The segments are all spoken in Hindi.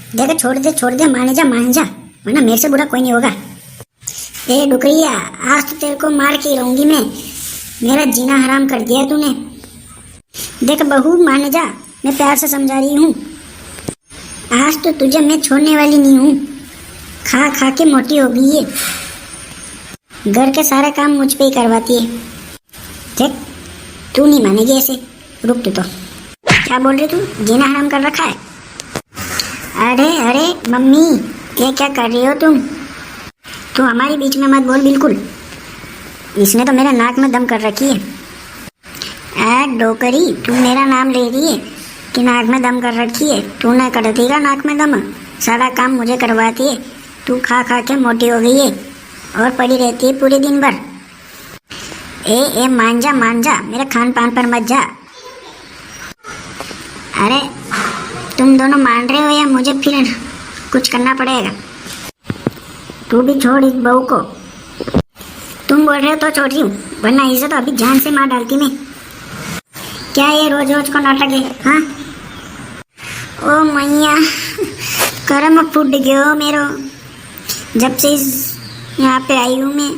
देखो छोड़ दे, मान जा, वरना मेरे से बुरा कोई नहीं होगा। ए डुकरिया, आज तो तेरे को मार के रहूंगी मैं, मेरा जीना हराम कर दिया तूने। देख बहू, मान जा, मैं प्यार से समझा रही हूँ। आज तो तुझे मैं छोड़ने वाली नहीं हूँ। खा खा के मोटी हो गई है, घर के सारे काम मुझ पे ही करवाती है। देख तू नहीं मानेगी ऐसे, रुक तू। तो क्या बोल रही तू? जीना हराम कर रखा है? अरे मम्मी, ये क्या कर रही हो तुम? तू हमारे बीच में मत बोल बिल्कुल। इसने तो मेरे नाक में दम कर रखी है। डोकरी, तू मेरा नाम ले रही है कि नाक में दम कर रखी है? तू न कर देगा नाक में दम, सारा काम मुझे करवाती है। तू खा खा के मोटी हो गई है और पड़ी रहती है पूरे दिन भर। ए मान जा, मेरे खान पान पर मत जा। अरे तुम दोनों मान रहे हो या मुझे फिर कुछ करना पड़ेगा? तू भी छोड़ इस बहू को। तुम बोल रहे हो तो छोड़ रही हूँ, वरना इसे तो अभी जान से मार डालती मैं। क्या ये रोज रोज को नाटक है? हाँ, ओ मैया, कर्म फूट गयो मेरो, जब से इस यहाँ पे आई हूँ मैं।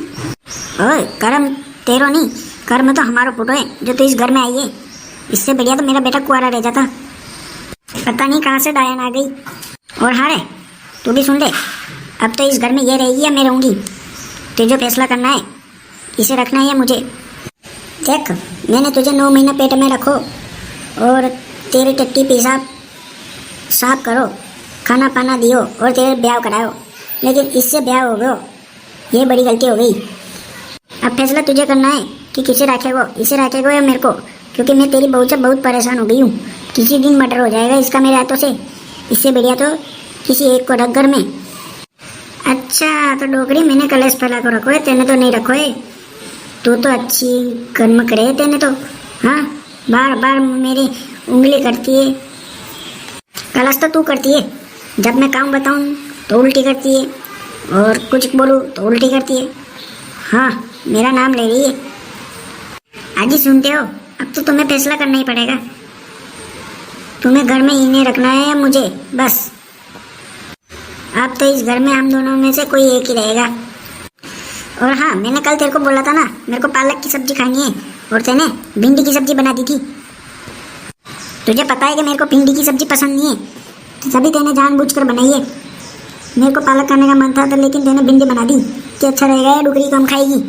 ओए, कर्म तेरो नहीं, कर्म तो हमारा फूटो है जो तो इस घर में आई है। इससे बढ़िया तो मेरा बेटा कुआरा रह जाता। पता नहीं कहाँ से डायन आ गई। और हाँ रे, तू भी सुन ले, अब तो इस घर में ये रहेगी या मैं रहूँगी? तुझे जो फैसला करना है, इसे रखना है या मुझे? देख, मैंने तुझे 9 महीना पेट में रखो और तेरी टट्टी पेशाब साफ करो, खाना पाना दियो और तेरे ब्याह कराओ, लेकिन इससे ब्याह हो गयो, ये बड़ी गलती हो गई। अब फैसला तुझे करना है कि किसे रखेगो, इसे रखेगो या मेरे को, क्योंकि मैं तेरी बहू से बहुत परेशान हो गई हूँ। किसी दिन मर्डर हो जाएगा इसका मेरे हाथों से। इससे बढ़िया तो किसी एक को रख घर में। अच्छा तो डोकरी, मैंने कलेश फैला को रखो है, तेने तो नहीं रखो है। तू तो अच्छी कर्म करे तेने तो। हाँ, बार बार मेरी उंगली करती है। कलश तो तू करती है, जब मैं काम बताऊँ तो उल्टी करती है, और कुछ बोलूँ तो उल्टी करती है। हाँ, मेरा नाम ले रही है। आज ही सुनते हो? अब तो तुम्हें फैसला करना ही पड़ेगा। तुम्हें घर में इन्हें रखना है या मुझे? बस अब तो इस घर में हम दोनों में से कोई एक ही रहेगा। और हाँ, मैंने कल तेरे को बोला था ना, मेरे को पालक की सब्जी खानी है, और तेने भिंडी की सब्जी बना दी थी। तुझे पता है कि मेरे को भिंडी की सब्जी पसंद नहीं है, तो तभी तेने जानबूझकर बनाई है। मेरे को पालक खाने का मन था तो, लेकिन तेने भिंडी बना दी कि अच्छा रहेगा, या डुकरी कम खाएगी।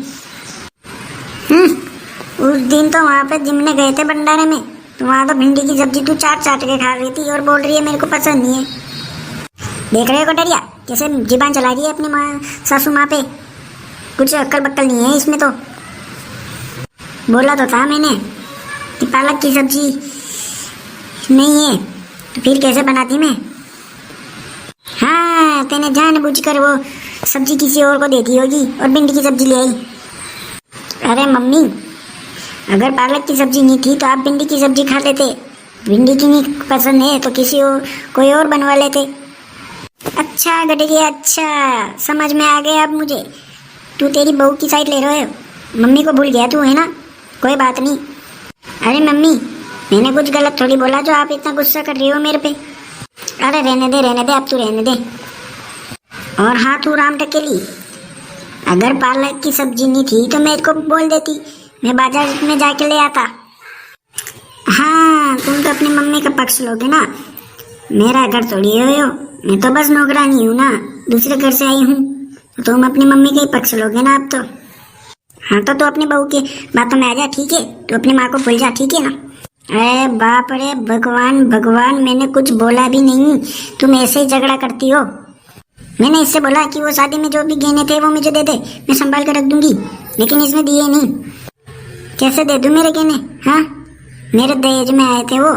उस दिन तो वहाँ पे जिमने गए थे भंडारे में, तो वहाँ तो भिंडी की सब्जी तू चाट के खा रही थी और बोल रही है मेरे को पसंद नहीं है। देख रहे हो कटरिया, कैसे जीबान चला रही है अपनी माँ, सासू माँ पे? कुछ अक्कल बक्कल नहीं है इसमें तो। बोला तो था मैंने कि पालक की सब्जी नहीं है, तो फिर कैसे बनाती मैं? हाँ, तेने जानबूझकर वो सब्जी किसी और को दे दी होगी और भिंडी की सब्जी ले आई। अरे मम्मी, अगर पालक की सब्जी नहीं थी तो आप भिंडी की सब्जी खा लेते। भिंडी की नहीं पसंद है तो किसी और कोई और बनवा लेते। अच्छा गटरिया, अच्छा समझ में आ गया अब मुझे। तू तेरी बहू की साइड ले रहे हो, मम्मी को भूल गया तू, है ना? कोई बात नहीं। अरे मम्मी, मैंने कुछ गलत थोड़ी बोला जो आप इतना गुस्सा कर रही हो मेरे पे। अरे रहने दे, अब तू रहने दे। और हाँ, तू राम टकेली, अगर पालक की सब्जी नहीं थी तो मेरे को बोल देती, मैं बाजार में जाके ले आता। हाँ, तुम तो अपनी मम्मी का पक्ष लोगे ना, मेरा घर थोड़ी हो, मैं तो बस नौकरानी हूँ ना, दूसरे घर से आई हूँ, तो तुम अपनी मम्मी का ही पक्ष लोगे ना अब तो। हाँ तो अपनी बहू की बातों में आ जा, ठीक है? तो अपनी माँ को भूल जा, ठीक है ना? अरे बाप रे भगवान, मैंने कुछ बोला भी नहीं, तुम ऐसे ही झगड़ा करती हो। मैंने इससे बोला कि वो शादी में जो भी गहने थे वो मुझे दे दे, मैं संभाल कर रख दूंगी, लेकिन इसने दिए नहीं। कैसे दे दूं मेरे गहने? हाँ, मेरे दहेज में आए थे वो।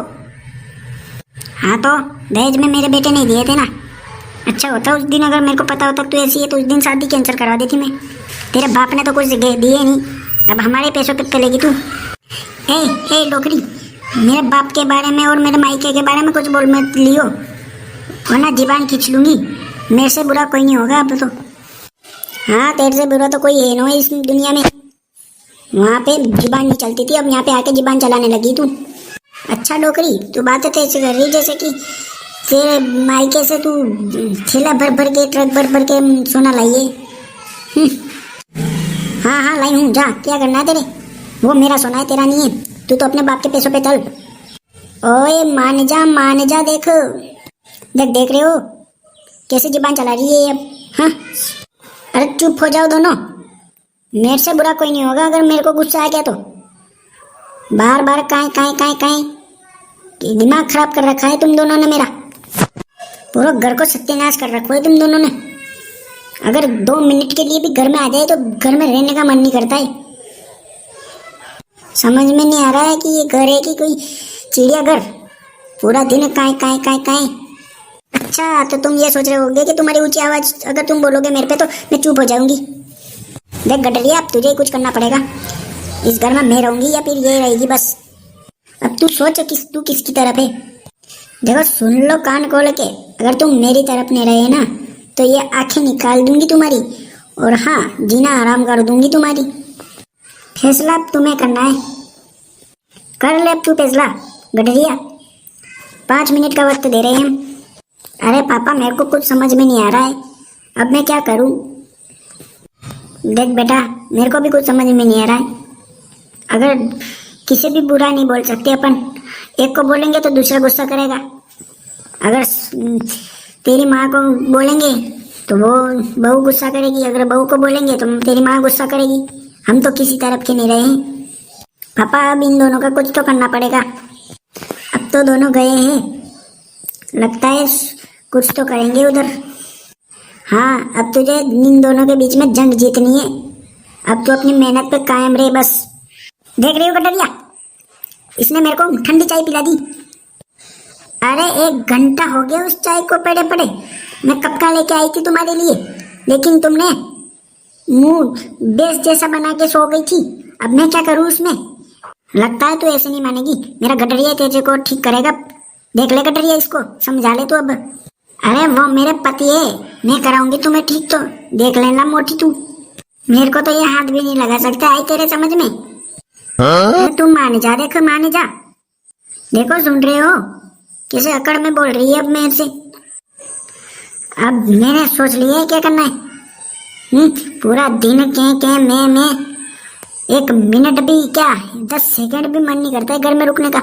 हाँ तो दहेज में मेरे बेटे नहीं दिए थे ना। अच्छा होता उस दिन, अगर मेरे को पता होता तू ऐसी है तो उस दिन शादी कैंसिल करवा देती मैं। तेरे बाप ने तो कुछ दिए नहीं, अब हमारे पैसों पे चलेगी तू। ए डोकरी, मेरे बाप के बारे में और मेरे मायके के बारे में कुछ बोल मत लियो, वरना जीबान खींच लूंगी। मेरे से बुरा कोई नहीं होगा अब तो। हाँ, तेरे से बुरा तो कोई है नहीं इस दुनिया में। वहाँ पे जीबान नहीं चलती थी, अब यहाँ पे आके जीबान चलाने लगी तू। अच्छा डोकरी, तू बातें तो ऐसे कर रही जैसे कि तेरे मायके से तू थैला भर भर के, ट्रक भर भर के सोना लाइए। हाँ हाँ लाई हूँ, जा, क्या करना है तेरे? वो मेरा सोना है, तेरा नहीं है। तू तो अपने बाप के पैसों पे चल। ओए मान जा, देख देख देख रहे हो कैसे जुबान चला रही है अब? हाँ, अरे चुप हो जाओ दोनों। मेरे से बुरा कोई नहीं होगा अगर मेरे को गुस्सा आ गया तो। बार बार काएं दिमाग खराब कर रखा है तुम दोनों ने मेरा। पूरा घर को सत्यानाश कर रखा है तुम दोनों ने। अगर 2 मिनट के लिए भी घर में आ जाए तो घर में रहने का मन नहीं करता है। समझ में नहीं आ रहा है कि ये घर है कि कोई चिड़ियाघर। पूरा दिन काएं। अच्छा, तो तुम ये सोच रहे होगे कि तुम्हारी ऊंची आवाज अगर तुम बोलोगे मेरे पे तो मैं चुप हो जाऊंगी। देख गडरिया, अब तुझे कुछ करना पड़ेगा। इस घर में मैं रहूंगी या फिर ये रहेगी बस। अब तू सोच तू किसकी तरफ है। देखो सुन लो कान खोल के, अगर तुम मेरी तरफ नहीं रहे ना तो ये आंखें निकाल दूंगी तुम्हारी, और हाँ जीना आराम कर दूंगी तुम्हारी। फैसला अब तुम्हें करना है, कर ले अब तू फैसला। गडरिया 5 मिनट का वक्त दे रहे हैं हम। अरे पापा मेरे को कुछ समझ में नहीं आ रहा है, अब मैं क्या करूं? देख बेटा, मेरे को भी कुछ समझ में नहीं आ रहा है। अगर किसी भी बुरा नहीं बोल सकते अपन, एक को बोलेंगे तो दूसरा गुस्सा करेगा। अगर तेरी माँ को बोलेंगे तो वो बहू गुस्सा करेगी, अगर बहू को बोलेंगे तो तेरी माँ गुस्सा करेगी। हम तो किसी तरफ के नहीं रहे हैं पापा, अब इन दोनों का कुछ तो करना पड़ेगा। अब तो दोनों गए हैं, लगता है कुछ तो करेंगे उधर। हाँ, अब तुझे इन दोनों के बीच में जंग जीतनी है। अब तो अपनी मेहनत पे कायम रहे बस। देख रही हो कटरिया, इसने मेरे को ठंडी चाय पिला दी। अरे 1 घंटा हो गया उस चाय को पड़े पड़े। मैं कब का लेके आई थी तुम्हारे लिए, लेकिन तुमने मुंह बेस जैसा बना के सो गई थी। अब मैं क्या करूं उसमें? लगता है तू ऐसे नहीं मानेगी। मेरा गडरिया तेजे को ठीक करेगा। देख ले गडरिया, इसको समझा ले तू अब। अरे वो मेरे पति है, मैं कराऊंगी तुम्हें ठीक। तो देख लेना मोटी तू, मेरे को तो ये हाथ भी नहीं लगा सकता है तेरे समझ में। तुम मान जा, देखो मान जा। देखो सुन रहे हो कैसे अकड़ में बोल रही है अब मेरे से। अब मैंने सोच लिया है क्या करना है। पूरा दिन के मैं 1 मिनट भी क्या 10 सेकंड भी मन नहीं करता है घर में रुकने का।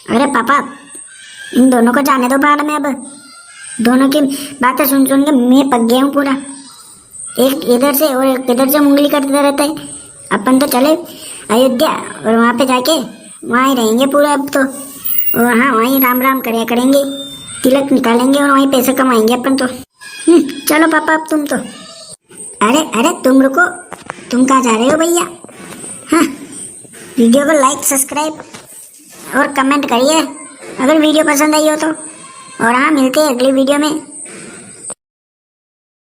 अरे पापा, इन दोनों को जाने दो बाद में। अब दोनों की बातें सुन के मैं पक गया हूँ पूरा। एक इधर से और एक इधर से उंगली करते रहता है। अपन तो चले अयोध्या और वहाँ पे जाके वहाँ ही रहेंगे पूरा अब तो। और हाँ, वहीं राम राम करेंगे, तिलक निकालेंगे और वहीं पैसे कमाएंगे अपन तो। चलो पापा अब तुम तो। अरे तुम रुको, तुम कहाँ जा रहे हो भैया? हाँ, वीडियो को लाइक सब्सक्राइब और कमेंट करिए अगर वीडियो पसंद आई हो तो। और हाँ, मिलते हैं अगली वीडियो में।